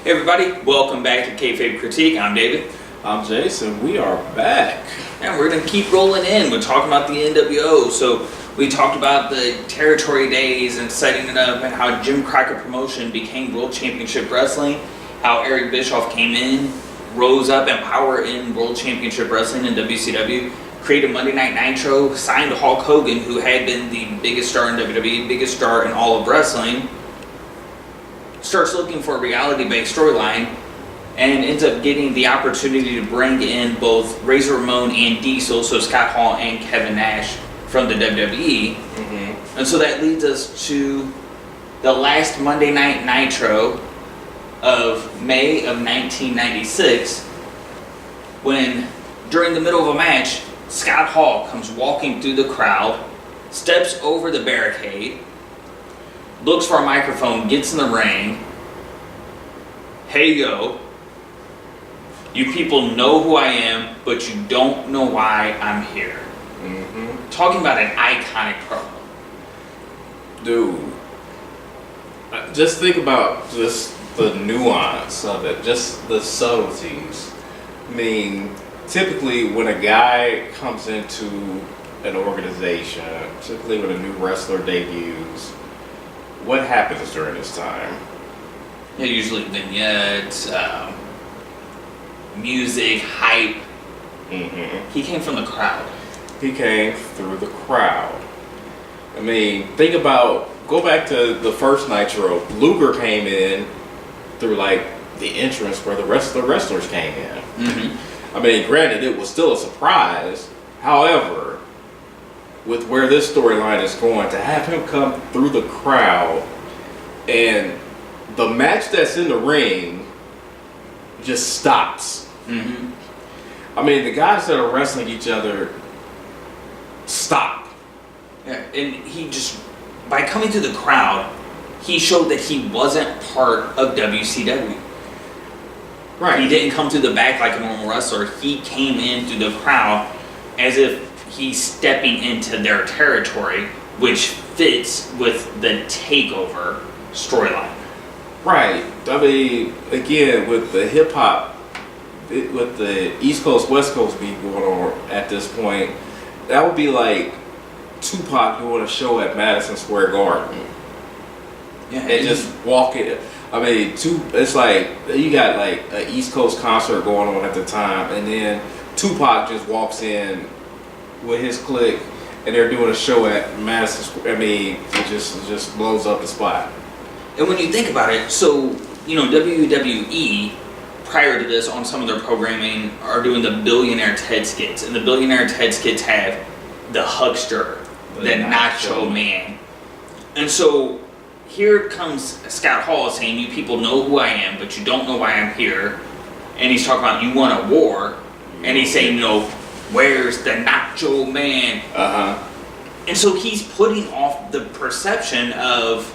Hey everybody, welcome back to Kayfabe Critique. I'm David. I'm Jason. We are back. And we're going to keep rolling in. We're talking about the NWO. So we talked about the territory days and setting it up and how Jim Crockett Promotion became World Championship Wrestling. How Eric Bischoff came in, rose up in power in World Championship Wrestling in WCW. Created Monday Night Nitro, signed Hulk Hogan, who had been the biggest star in WWE, biggest star in all of wrestling. Starts looking for a reality-based storyline and ends up getting the opportunity to bring in both Razor Ramon and Diesel, so Scott Hall and Kevin Nash from the WWE. Mm-hmm. And so that leads us to the last Monday Night Nitro of May of 1996, when during the middle of a match, Scott Hall comes walking through the crowd, steps over the barricade, looks for a microphone, gets in the ring. Hey yo, you people know who I am, but you don't know why I'm here. Mm-hmm. Talking about an iconic promo. Dude, just think about just the nuance of it, just the subtleties. I mean, typically when a guy comes into an organization, typically when a new wrestler debuts, what happens during this time? Yeah, usually vignettes, music, hype. Mm-hmm. He came from the crowd. He came through the crowd. I mean, think about, go back to the first Nitro. Luger came in through like the entrance where the rest of the wrestlers came in. Mm-hmm. I mean, granted, it was still a surprise. However, with where this storyline is going, to have him come through the crowd and the match that's in the ring just stops. Mm-hmm. I mean, the guys that are wrestling each other stop. Yeah, and he just, by coming through the crowd, he showed that he wasn't part of WCW. Right. He didn't come through the back like a normal wrestler. He came in through the crowd as if he's stepping into their territory, which fits with the takeover storyline. Right. I mean, again, with the hip hop, with the East Coast, West Coast beat going on at this point, that would be like Tupac doing a show at Madison Square Garden. Yeah. And just walking. I mean, it's like you got like an East Coast concert going on at the time, and then Tupac just walks in with his clique, and they're doing a show at Madison Square. I mean, it just blows up the spot. And when you think about it, so, you know, WWE, prior to this, on some of their programming, are doing the Billionaire Ted skits. And the Billionaire Ted skits have the Huckster, the Nacho Man. And so here comes Scott Hall saying, you people know who I am, but you don't know why I'm here. And he's talking about, you want a war. And he's saying, you know, where's the Nacho Man? Uh-huh. And so he's putting off the perception of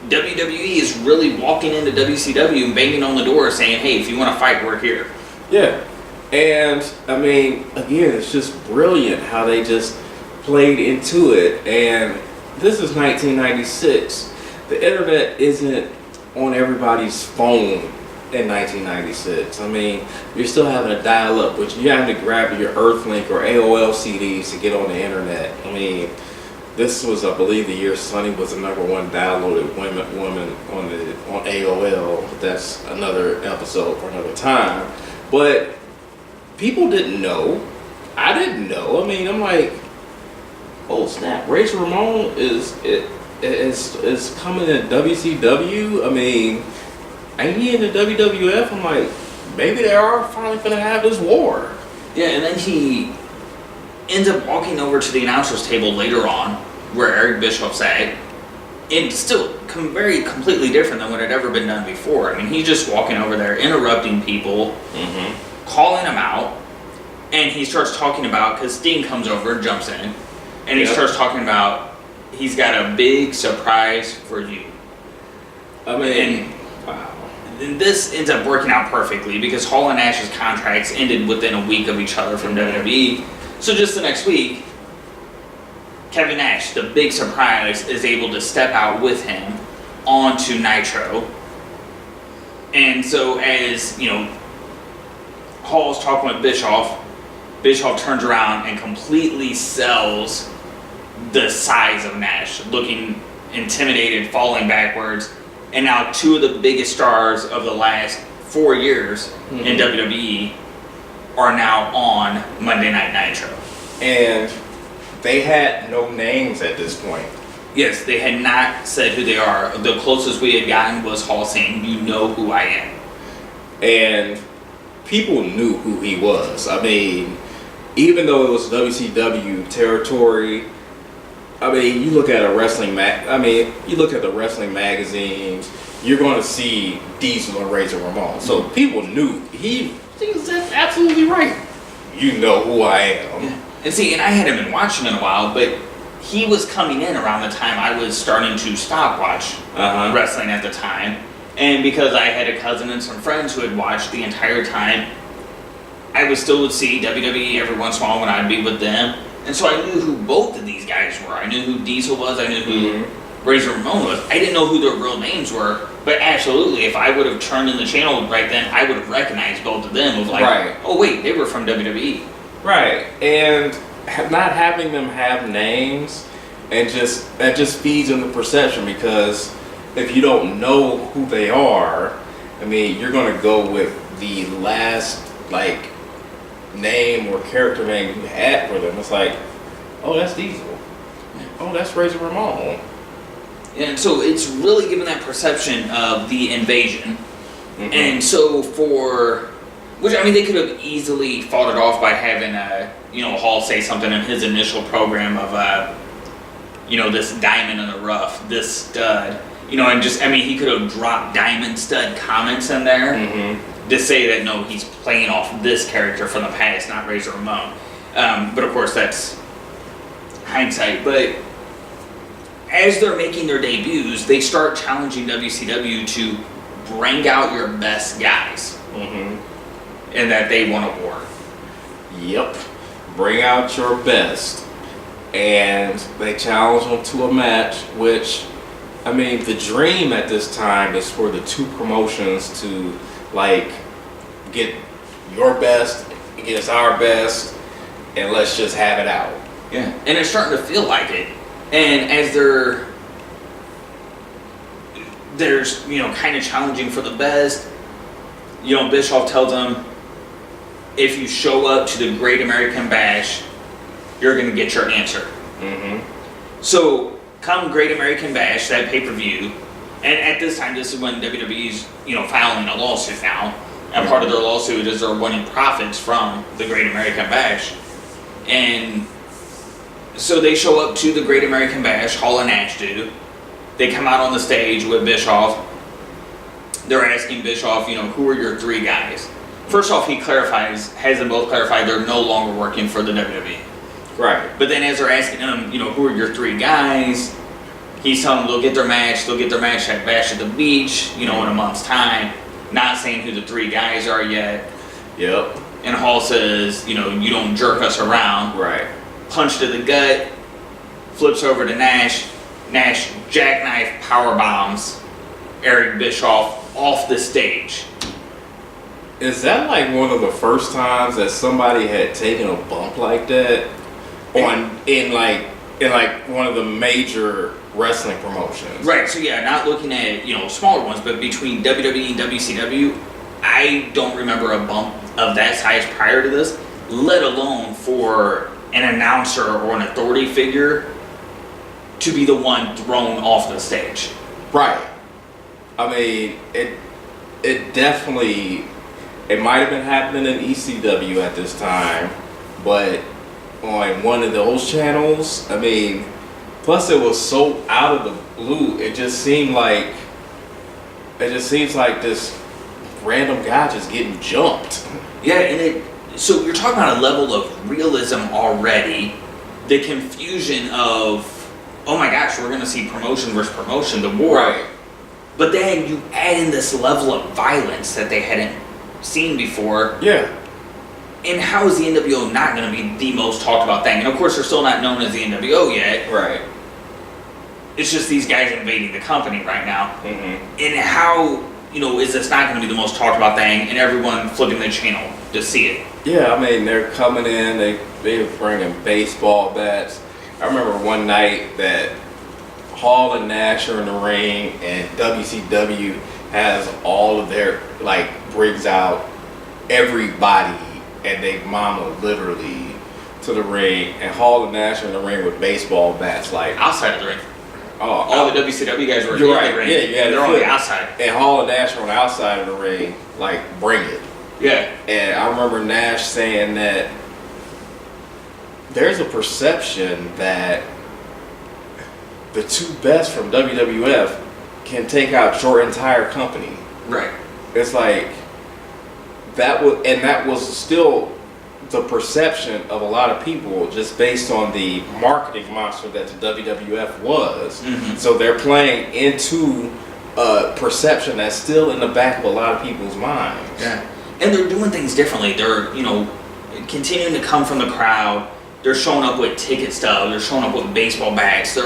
WWE is really walking into WCW and banging on the door saying, hey, if you want to fight, we're here. Yeah. And, I mean, again, it's just brilliant how they just played into it. And this is 1996. The internet isn't on everybody's phone in 1996. I mean, you're still having to dial up, but you're having to grab your Earthlink or AOL CDs to get on the internet. I mean, this was, I believe, the year Sonny was the #1 downloaded woman on AOL. That's another episode for another time. But people didn't know. I didn't know. I mean, I'm like, oh snap! Razor Ramon is coming to WCW. I mean, ain't he in the WWF? I'm like, maybe they are finally gonna have this war. Yeah, and then he ends up walking over to the announcer's table later on, where Eric Bischoff's at, and still very completely different than what had ever been done before. I mean, he's just walking over there, interrupting people, calling them out, and he starts talking about, because Sting comes over and jumps in, and he starts talking about, he's got a big surprise for you. I mean, wow. And this ends up working out perfectly, because Hall and Nash's contracts ended within a week of each other from WWE. So just the next week, Kevin Nash, the big surprise, is able to step out with him onto Nitro. And so as, Hall's talking with Bischoff turns around and completely sells the size of Nash, looking intimidated, falling backwards. And now two of the biggest stars of the last 4 years in WWE are now on Monday Night Nitro. And they had no names at this point. Yes, they had not said who they are. The closest we had gotten was Hall saying, "You know who I am." And people knew who he was. I mean, even though it was WCW territory, I mean, you look at the wrestling magazines, you're going to see Diesel and Razor Ramon. So people knew he was absolutely right. You know who I am. Yeah. And see, and I hadn't been watching in a while, but he was coming in around the time I was starting to stop watch wrestling at the time. And because I had a cousin and some friends who had watched the entire time, I would still see WWE every once in a while when I'd be with them. And so I knew who both of these guys were. I knew who Diesel was, I knew who Razor Ramon was. I didn't know who their real names were, but absolutely, if I would have turned in the channel right then, I would have recognized both of them. Of like, oh wait, they were from WWE. Right, and not having them have names, and that just feeds in the perception, because if you don't know who they are, I mean, you're going to go with the last name or character name you had for them. It's like, oh, that's Diesel. Oh, that's Razor Ramon. And so it's really given that perception of the invasion. And so which I mean, they could have easily fought it off by having Hall say something in his initial program of this diamond in the rough, this stud, and just, I mean, he could have dropped diamond stud comments in there to say that no, he's playing off this character from the past, not Razor Ramon. But of course, that's hindsight. But as they're making their debuts, they start challenging WCW to bring out your best guys, and that they want a war. Yep, bring out your best, and they challenge them to a match. Which, I mean, the dream at this time is for the two promotions to get your best against our best, and let's just have it out. Yeah, and it's starting to feel like it. And as there's kind of challenging for the best, Bischoff tells them, if you show up to the Great American Bash, you're going to get your answer. So come Great American Bash, that pay-per-view, and at this time, this is when WWE's filing a lawsuit now, and part of their lawsuit is they're winning profits from the Great American Bash. And so they show up to the Great American Bash, Hall and Nash do. They come out on the stage with Bischoff. They're asking Bischoff, who are your three guys? First off, he has them both clarified they're no longer working for the WWE. Right. But then as they're asking him, who are your three guys? He's telling them they'll get their match at Bash at the Beach, in a month's time. Not saying who the three guys are yet. Yep. And Hall says, you don't jerk us around. Right. Punch to the gut, flips over to Nash. Nash jackknife power bombs Eric Bischoff off the stage. Is that one of the first times that somebody had taken a bump like that in one of the major wrestling promotions? Right. So yeah, not looking at smaller ones, but between WWE and WCW, I don't remember a bump of that size prior to this, let alone for an announcer or an authority figure to be the one thrown off the stage. Right. I mean, it definitely, it might have been happening in ECW at this time, but on one of those channels, I mean, plus it was so out of the blue, it just seems like this random guy just getting jumped. Yeah, and so you're talking about a level of realism already. The confusion of, oh my gosh, we're going to see promotion versus promotion, the war. Right. But then you add in this level of violence that they hadn't seen before. Yeah. And how is the NWO not going to be the most talked about thing? And of course, they're still not known as the NWO yet. Right. It's just these guys invading the company right now. And how is this not going to be the most talked about thing, and everyone flipping the channel to see it? Yeah, I mean, they're coming in, they were bringing baseball bats. I remember one night that Hall and Nash are in the ring, and WCW has all of their, brings out everybody and they mama literally to the ring, and Hall and Nash are in the ring with baseball bats, Outside of the ring. oh, All the WCW guys were in You're right. the ring. Yeah, you had they're to on the flip. outside. and Hall and Nash are on the outside of the ring, bring it. Yeah. And I remember Nash saying that there's a perception that the two best from WWF can take out your entire company. Right. It's that was still the perception of a lot of people just based on the marketing monster that the WWF was. Mhm. So they're playing into a perception that's still in the back of a lot of people's minds. Yeah. And they're doing things differently. They're, continuing to come from the crowd. They're showing up with ticket stubs. They're showing up with baseball bats.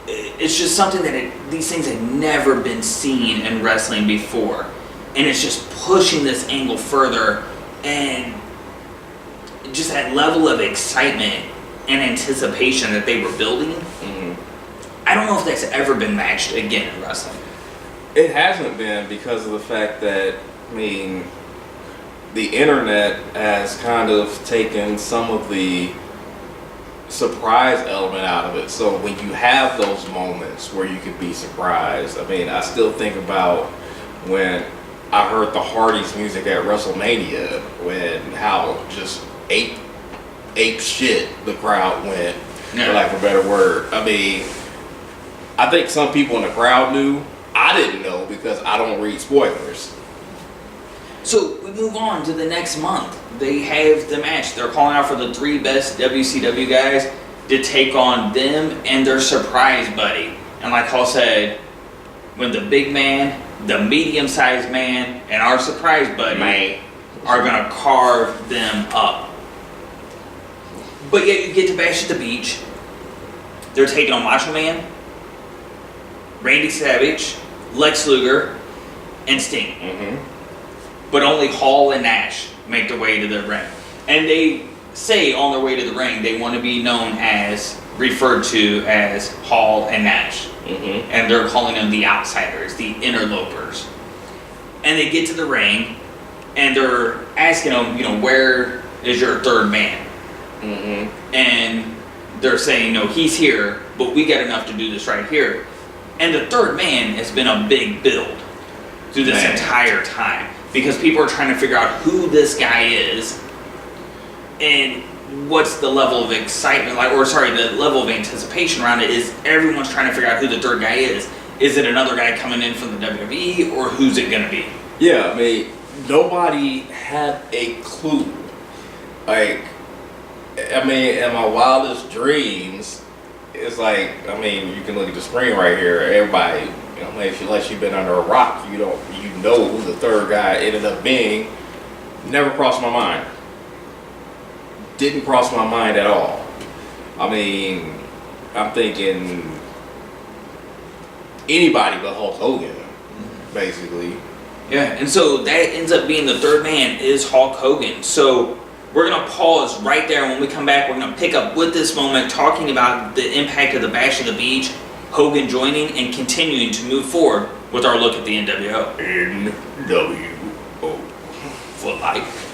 It's just something that these things had never been seen in wrestling before. And it's just pushing this angle further, and just that level of excitement and anticipation that they were building. Mhm. I don't know if that's ever been matched again in wrestling. It hasn't been, because of the fact that, the internet has kind of taken some of the surprise element out of it. So when you have those moments where you could be surprised, I still think about when I heard the Hardys music at WrestleMania, when how just ape shit the crowd went, Yeah. for lack of a better word. I think some people in the crowd knew. I didn't know because I don't read spoilers. So we move on to the next month. They have the match. They're calling out for the 3 best WCW guys to take on them and their surprise buddy. And like Hall said, when the big man, the medium-sized man, and our surprise buddy are going to carve them up. But yet you get to Bash at the Beach. They're taking on Macho Man, Randy Savage, Lex Luger, and Sting. Mm-hmm. But only Hall and Nash make their way to the ring. And they say on their way to the ring they want to be referred to as Hall and Nash. Mm-hmm. And they're calling them the outsiders, the interlopers. And they get to the ring and they're asking them, where is your third man? Mm-hmm. And they're saying, no, he's here, but we got enough to do this right here. And the third man has been a big build through this entire time, because people are trying to figure out who this guy is and what's the level of excitement, the level of anticipation around it. Is everyone's trying to figure out who the third guy is. Is it another guy coming in from the WWE, or who's it going to be? Yeah, nobody had a clue. In my wildest dreams, it's you can look at the screen right here. Everybody, unless you've been under a rock, you know who the third guy ended up being. Never crossed my mind. Didn't cross my mind at all. I'm thinking anybody but Hulk Hogan, basically. Yeah, and so that ends up being the third man is Hulk Hogan. So we're going to pause right there. When we come back, we're going to pick up with this moment, talking about the impact of the Bash of the Beach, Hogan joining, and continuing to move forward with our look at the NWO. NWO. For life.